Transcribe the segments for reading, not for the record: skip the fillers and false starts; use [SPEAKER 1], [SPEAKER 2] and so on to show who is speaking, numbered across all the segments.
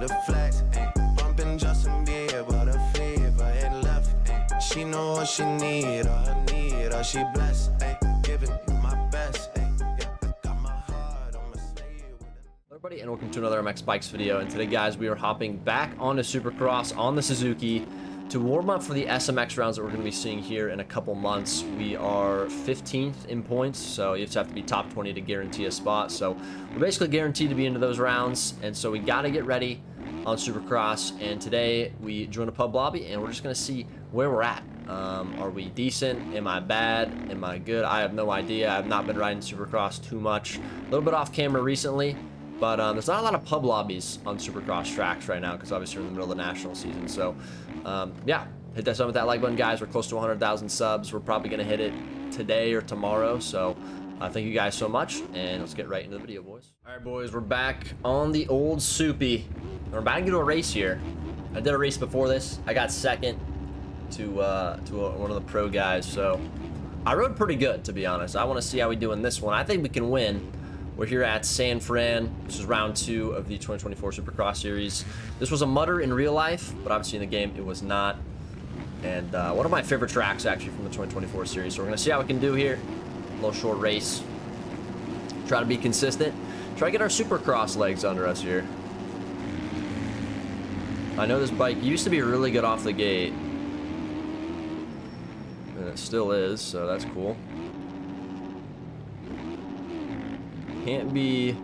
[SPEAKER 1] the flex, bumping Justin Bieber, the fever, head left, she know what she need, or she blessed, giving you my best, yeah, I got my heart on my sleeve.
[SPEAKER 2] Hello everybody, and welcome to another MX Bikes video. And today, guys, we are hopping back onto Supercross on the Suzuki to warm up for the SMX rounds that we're going to be seeing here in a couple months. We are 15th in points, so you just have to be top 20 to guarantee a spot. So we're basically guaranteed to be into those rounds, and so we got to get ready on Supercross. And today we joined a pub lobby, and we're just going to see where we're at. Are we decent? Am I bad? Am I good? I have no idea. I've not been riding Supercross too much. A little bit off camera recently, but there's not a lot of pub lobbies on Supercross tracks right now because obviously we're in the middle of the national season. So yeah, hit that with that like button, guys. We're close to 100,000 subs. We're probably going to hit it today or tomorrow. So thank you guys so much, and let's get right into the video, boys. All right, boys, we're back on the old Soupy. We're about to get to a race here. I did a race before this. I got second to one of the pro guys, so I rode pretty good, to be honest. I want to see how we do in this one. I think we can win. We're here at San Fran. This is round 2 of the 2024 Supercross Series. This was a mudder in real life, but obviously in the game it was not. And one of my favorite tracks, actually, from the 2024 Series. So we're going to see how we can do here. A little short race. Try to be consistent. Try to get our Supercross legs under us here. I know this bike used to be really good off the gate. And it still is, so that's cool. Can't be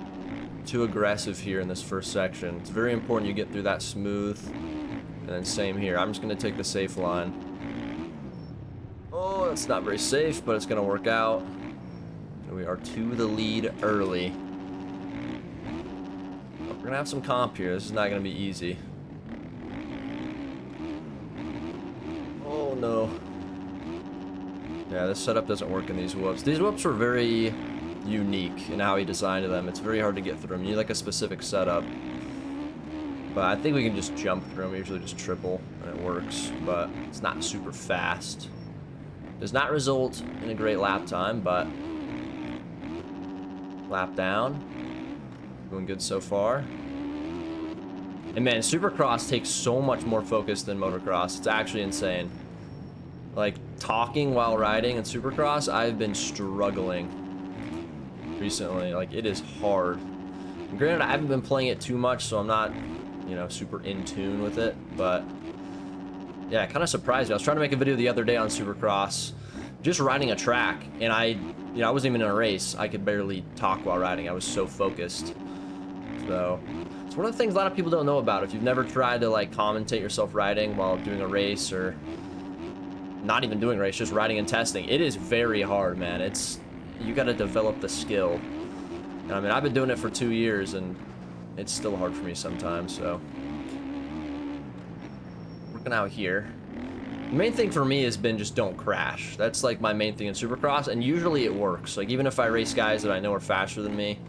[SPEAKER 2] too aggressive here in this first section. It's very important you get through that smooth. And then same here. I'm just going to take the safe line. Oh, it's not very safe, but it's going to work out. And we are to the lead early. We're going to have some comp here. This is not going to be easy. Oh, no. Yeah, this setup doesn't work in these whoops. These whoops are very unique in how he designed them. It's very hard to get through them. You need like a specific setup. But I think we can just jump through them. We usually just triple and it works, but it's not super fast. Does not result in a great lap time, but lap down. Doing good so far. And man, Supercross takes so much more focus than motocross. It's actually insane. Like talking while riding in Supercross, I've been struggling recently. Like, it is hard. And granted, I haven't been playing it too much, so I'm not, you know, super in tune with it, but yeah, it kind of surprised me. I was trying to make a video the other day on Supercross, just riding a track, and I wasn't even in a race. I could barely talk while riding. I was so focused. So it's one of the things a lot of people don't know about. If you've never tried to like commentate yourself riding while doing a race, or not even doing a race, just riding and testing, it is very hard, man. You got to develop the skill. And I mean, I've been doing it for 2 years, and it's still hard for me sometimes, so. Working out here. The main thing for me has been just don't crash. That's like my main thing in Supercross, and usually it works. Like, even if I race guys that I know are faster than me,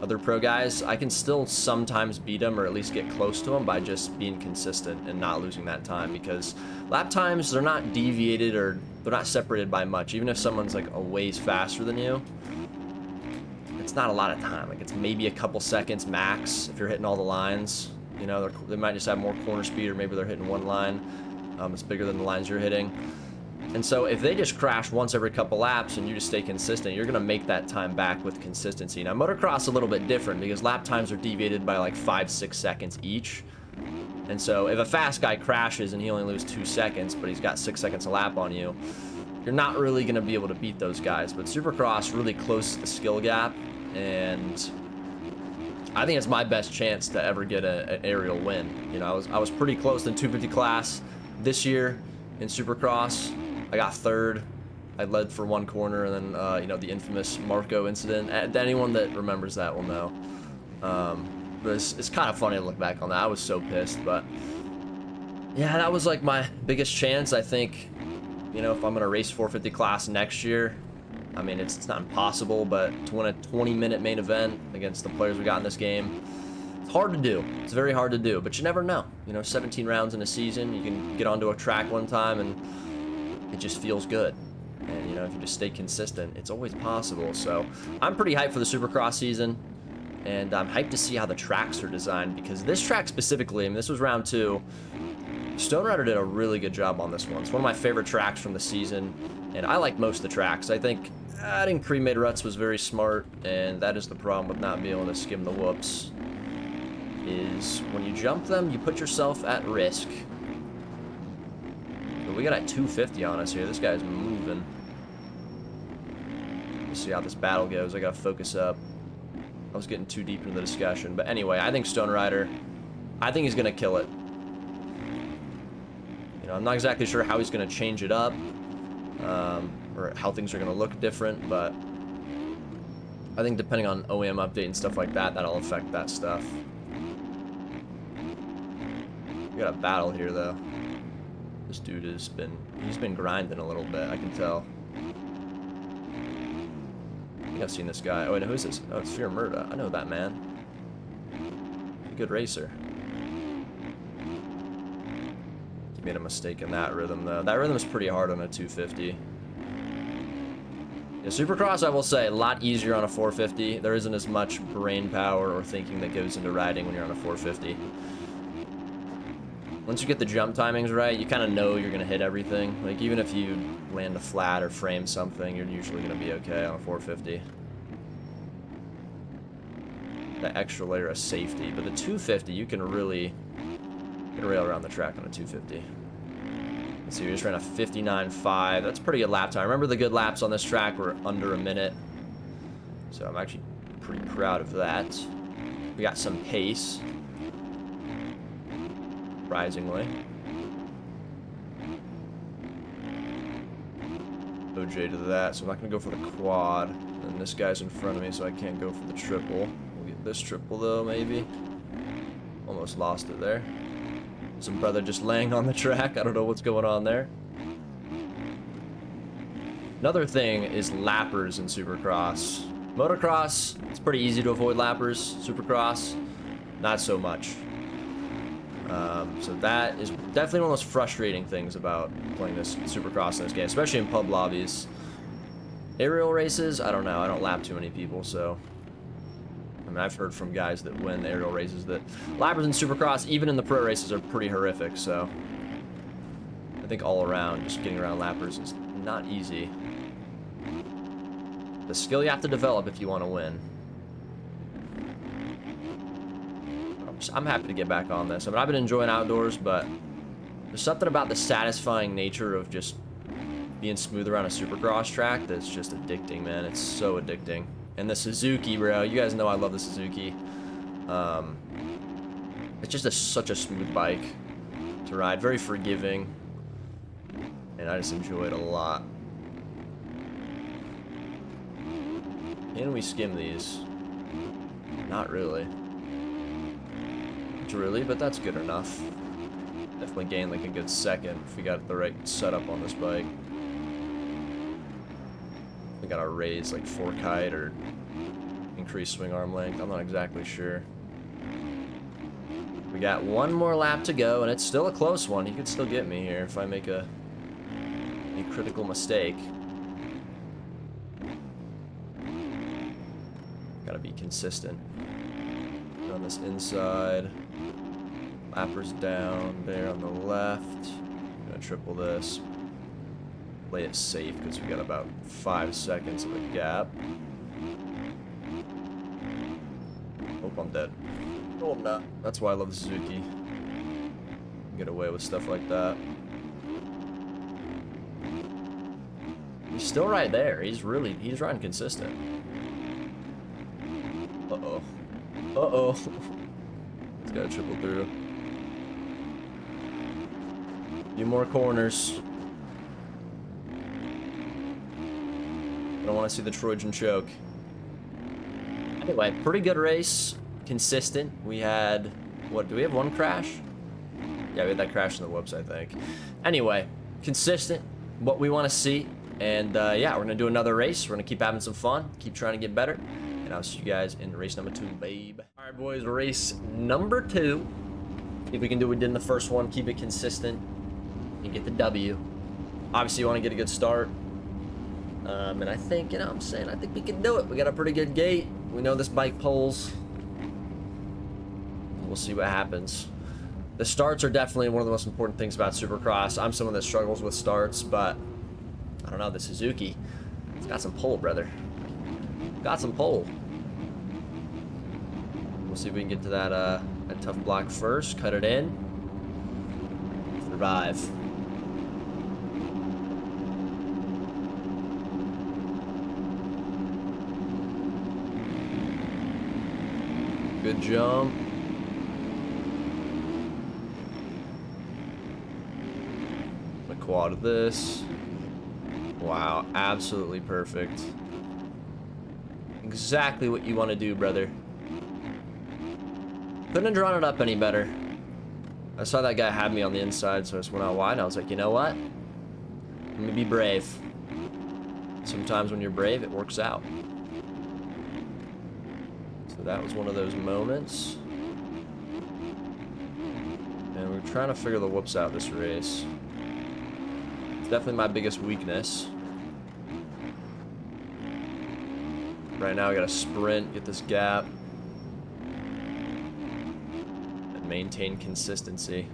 [SPEAKER 2] other pro guys, I can still sometimes beat them or at least get close to them by just being consistent and not losing that time, because lap times, they're not deviated or they're not separated by much. Even if someone's like a ways faster than you, it's not a lot of time. Like, it's maybe a couple seconds max if you're hitting all the lines. You know, they might just have more corner speed, or maybe they're hitting one line. It's bigger than the lines you're hitting. And so if they just crash once every couple laps and you just stay consistent, you're going to make that time back with consistency. Now, motocross is a little bit different because lap times are deviated by like 5-6 seconds each. And so if a fast guy crashes and he only loses 2 seconds, but he's got 6 seconds a lap on you, you're not really going to be able to beat those guys. But Supercross really closes the skill gap, and I think it's my best chance to ever get an aerial win. You know, I was pretty close in 250 class this year in Supercross. I got third. I led for one corner, and then you know, the infamous Marco incident. Anyone that remembers that will know. But it's kind of funny to look back on that. I was so pissed, but yeah, that was like my biggest chance. I think, you know, if I'm gonna race 450 class next year, I mean, it's not impossible, but to win a 20-minute main event against the players we got in this game, it's hard to do. It's very hard to do, but you never know. You know, 17 rounds in a season, you can get onto a track one time and it just feels good. And, you know, if you just stay consistent, it's always possible. So I'm pretty hyped for the Supercross season. and I'm hyped to see how the tracks are designed, because this track specifically, I mean, this was round 2. Stone Rider did a really good job on this one. It's one of my favorite tracks from the season, and I like most of the tracks. I think adding pre-made ruts was very smart, and that is the problem with not being able to skim the whoops, is when you jump them, you put yourself at risk. But we got a 250 on us here. This guy's moving. Let's see how this battle goes. I gotta focus up. I was getting too deep into the discussion, but anyway, I think Stone Rider, I think he's gonna kill it. You know, I'm not exactly sure how he's going to change it up, or how things are going to look different, but I think depending on OEM update and stuff like that, that'll affect that stuff. We got a battle here, though. This dude he's been grinding a little bit, I can tell. I think I've seen this guy. Oh, wait, who is this? Oh, it's Fear Murda. I know that man. Good racer. Made a mistake in that rhythm, though. That rhythm is pretty hard on a 250. Yeah, Supercross, I will say, a lot easier on a 450. There isn't as much brain power or thinking that goes into riding when you're on a 450. Once you get the jump timings right, you kind of know you're going to hit everything. Like, even if you land a flat or frame something, you're usually going to be okay on a 450. That extra layer of safety. But the 250, you can really rail around the track on a 250. Let's see, we just ran a 59.5. That's pretty good lap time. Remember, the good laps on this track were under a minute. So I'm actually pretty proud of that. We got some pace. Surprisingly. OJ to that, so I'm not going to go for the quad. And this guy's in front of me, so I can't go for the triple. We'll get this triple, though, maybe. Almost lost it there. Some brother just laying on the track. I don't know what's going on there. Another thing is lappers in Supercross. Motocross, it's pretty easy to avoid lappers. Supercross, not so much. So that is definitely one of those frustrating things about playing this Supercross in this game, especially in pub lobbies. Aerial races, I don't know. I don't lap too many people, so... I mean, I've heard from guys that win aerial races that lappers in Supercross, even in the pro races, are pretty horrific, so I think all around, just getting around lappers is not easy. The skill you have to develop if you want to win. I'm happy to get back on this. I mean, I've been enjoying outdoors, but there's something about the satisfying nature of just being smooth around a Supercross track that's just addicting, man. It's so addicting. And the Suzuki, bro. You guys know I love the Suzuki. It's just such a smooth bike to ride. Very forgiving. And I just enjoy it a lot. Can we skim these? Not really. Not really, but that's good enough. Definitely gain like a good second if we got the right setup on this bike. We gotta raise like fork height or increase swing arm length. I'm not exactly sure. We got one more lap to go, and it's still a close one. He could still get me here if I make a critical mistake. Gotta be consistent. On this inside. Lappers down there on the left. Gonna triple this. Play it safe because we got about 5 seconds of a gap. Hope I'm dead. No, I'm not. That's why I love the Suzuki. Get away with stuff like that. He's still right there. He's riding consistent. Uh-oh. Uh-oh. He's got to triple through. Few more corners. Don't want to see the Troyjannn choke. Anyway, pretty good race. Consistent. We had... What, do we have one crash? Yeah, we had that crash in the whoops, I think. Anyway, consistent. What we want to see. And, yeah, we're going to do another race. We're going to keep having some fun. Keep trying to get better. And I'll see you guys in race number 2, babe. Alright, boys. Race number 2. If we can do what we did in the first one, keep it consistent and get the W. Obviously, you want to get a good start. And I think, you know what I'm saying, I think we can do it. We got a pretty good gate. We know this bike pulls. We'll see what happens. The starts are definitely one of the most important things about Supercross. I'm someone that struggles with starts, but I don't know, the Suzuki, it's got some pull, brother. Got some pull. We'll see if we can get to that tough block first. Cut it in. Survive. Good jump. The quad of this. Wow, absolutely perfect. Exactly what you want to do, brother. Couldn't have drawn it up any better. I saw that guy had me on the inside, so I just went out wide, and I was like, you know what? Let me be brave. Sometimes when you're brave, it works out. So that was one of those moments. And we're trying to figure the whoops out this race. It's definitely my biggest weakness. Right now I gotta sprint, get this gap, and maintain consistency.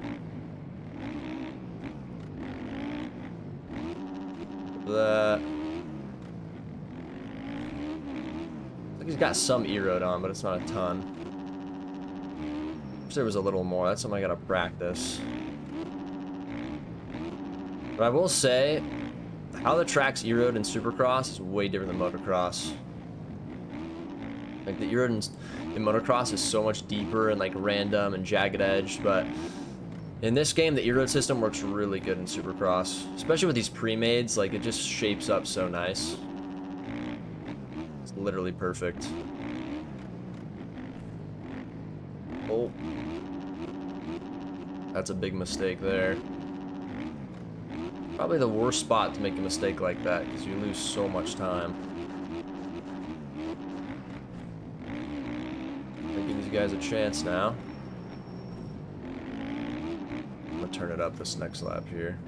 [SPEAKER 2] That. I think he's got some E-road on, but it's not a ton. Wish there was a little more. That's something I gotta practice. But I will say, how the track's E-road in Supercross is way different than motocross. Like the E-road in motocross is so much deeper and like random and jagged edged, but in this game the E-road system works really good in Supercross, especially with these pre-mades. Like it just shapes up so nice. It's literally perfect. Oh, that's a big mistake there. Probably the worst spot to make a mistake like that because you lose so much time. Give these guys a chance now. I'm gonna turn it up this next lap here.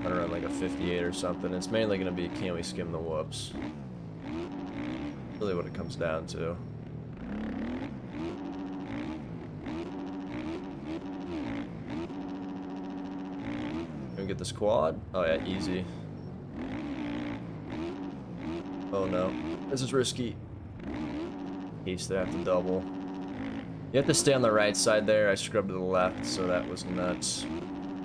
[SPEAKER 2] Run around like a 58 or something. It's mainly gonna be, can we skim the whoops? Really what it comes down to. Can we get this quad? Oh yeah, easy. Oh no, this is risky. Haste to have to double. You have to stay on the right side there. I scrubbed to the left, so that was nuts.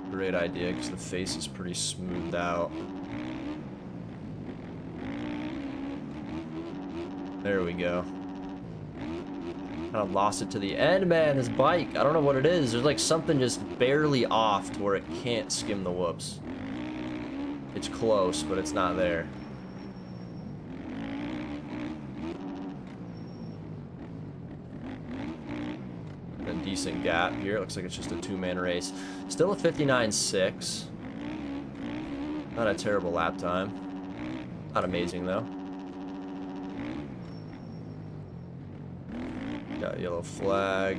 [SPEAKER 2] Great idea, because the face is pretty smoothed out. There we go. Kind of lost it to the end, man. This bike, I don't know what it is. There's like something just barely off to where it can't skim the whoops. It's close, but it's not there. Decent gap here. It looks like it's just a two-man race. Still a 59.6. Not a terrible lap time. Not amazing though. Got a yellow flag.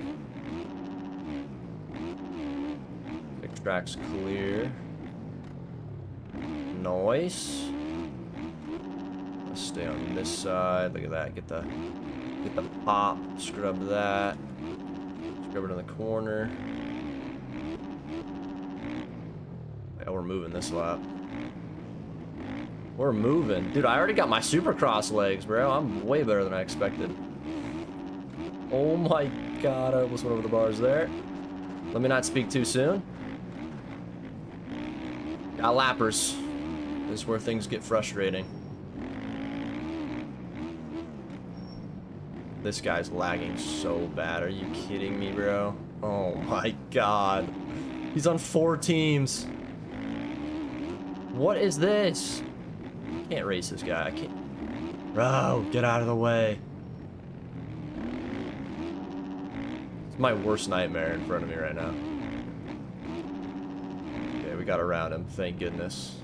[SPEAKER 2] Big track's clear. Nice. Let's stay on this side. Look at that. Get the pop. Scrub that. Scrub it in the corner. Yeah, we're moving this lap. We're moving. Dude, I already got my Supercross legs, bro. I'm way better than I expected. Oh my god, I almost went over the bars there. Let me not speak too soon. Got lappers. This is where things get frustrating. This guy's lagging so bad. Are you kidding me, bro? Oh my god. He's on 4 teams. What is this? I can't race this guy. I can't. Bro, get out of the way. It's my worst nightmare in front of me right now. Okay, we got around him. Thank goodness.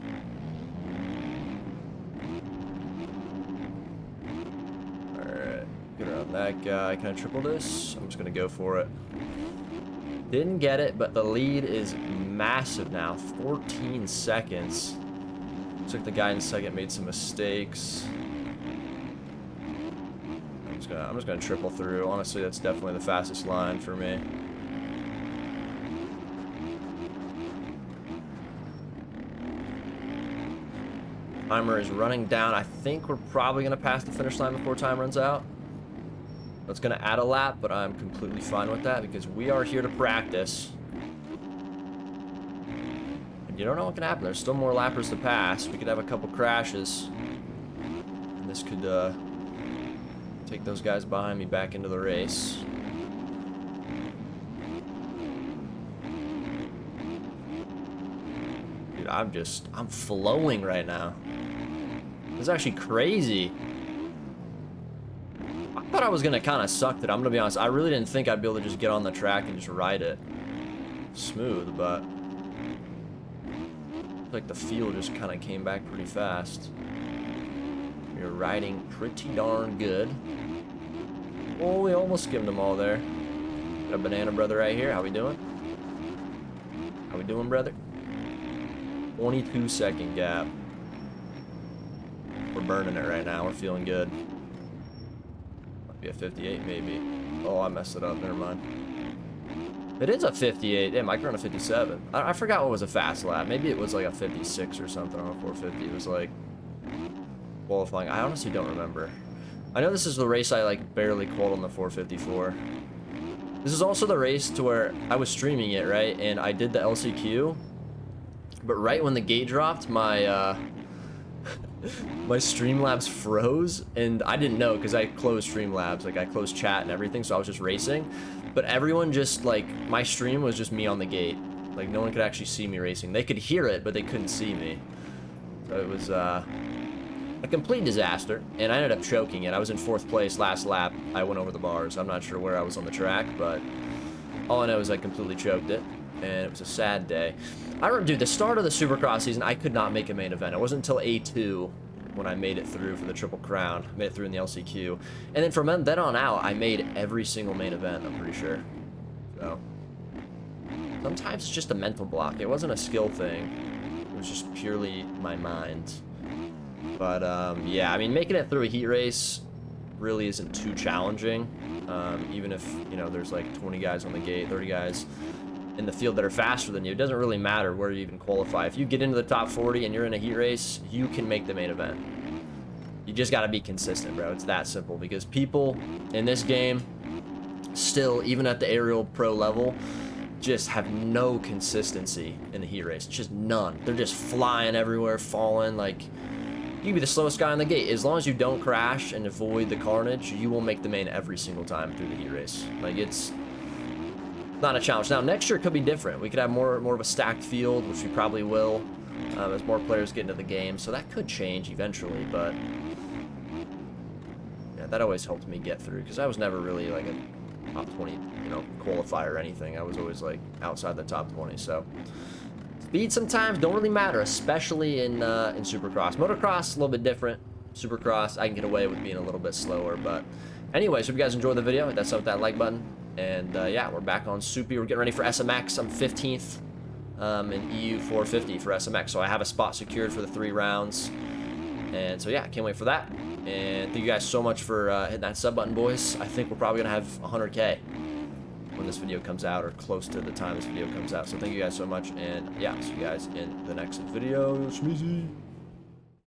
[SPEAKER 2] Get around that guy. Can I triple this? I'm just gonna go for it. Didn't get it, but the lead is massive now. 14 seconds. Looks like the guy in second made some mistakes. I'm just gonna triple through. Honestly, that's definitely the fastest line for me. Timer is running down. I think we're probably gonna pass the finish line before time runs out. That's gonna add a lap, but I'm completely fine with that because we are here to practice. And you don't know what can happen. There's still more lappers to pass. We could have a couple crashes. And this could take those guys behind me back into the race. Dude, I'm flowing right now. This is actually crazy. I thought I was gonna kind of suck it. I'm gonna be honest. I really didn't think I'd be able to just get on the track and just ride it smooth, but like the feel just kind of came back pretty fast. You're riding pretty darn good. Oh, we almost skimmed them all there. Got a banana brother right here. How we doing? How we doing, brother? 22-second gap. We're burning it right now. We're feeling good. Might be a 58 maybe. Oh, I messed it up. Never mind. It is a 58. Damn, I could run a 57. I forgot what was a fast lap. Maybe it was like a 56 or something on a 450. It was like qualifying. I honestly don't remember. I know this is the race I like barely qualified on the 454. This is also the race to where I was streaming it, right? And I did the LCQ. But right when the gate dropped, my my Streamlabs froze, and I didn't know because I closed Streamlabs, like I closed chat and everything, so I was just racing. But everyone just like, my stream was just me on the gate. Like no one could actually see me racing. They could hear it, but they couldn't see me. So it was a complete disaster, and I ended up choking it. I was in 4th place last lap. I went over the bars. I'm not sure where I was on the track, but all I know is I completely choked it, and it was a sad day. I remember, dude, the start of the Supercross season, I could not make a main event. It wasn't until A2 when I made it through for the Triple Crown. Made it through in the LCQ. And then from then on out, I made every single main event, I'm pretty sure. So, sometimes it's just a mental block. It wasn't a skill thing. It was just purely my mind. But, yeah, I mean, making it through a heat race really isn't too challenging. Even if, you know, there's like 20 guys on the gate, 30 guys in the field that are faster than you. It doesn't really matter where you even qualify. If you get into the top 40 and you're in a heat race, you can make the main event. You just got to be consistent, bro. It's that simple, because people in this game still, even at the aerial pro level, just have no consistency in the heat race. Just none. They're just flying everywhere, falling. Like, you can be the slowest guy on the gate. As long as you don't crash and avoid the carnage, you will make the main every single time through the heat race. Like, it's not a challenge. Now, next year it could be different. We could have more of a stacked field, which we probably will, as more players get into the game. So that could change eventually, but yeah, that always helped me get through, because I was never really like a top 20, you know, qualifier or anything. I was always like outside the top 20. So speed sometimes don't really matter, especially in Supercross. Motocross, a little bit different. Supercross, I can get away with being a little bit slower. But anyways, hope you guys enjoyed the video. Hit that sub with that like button. And yeah, we're back on Soupy. We're getting ready for SMX. I'm 15th in EU 450 for SMX. So I have a spot secured for the 3 rounds. And so yeah, I can't wait for that. And thank you guys so much for hitting that sub button, boys. I think we're probably going to have 100K when this video comes out, or close to the time this video comes out. So thank you guys so much. And yeah, see you guys in the next video. Schmeezy.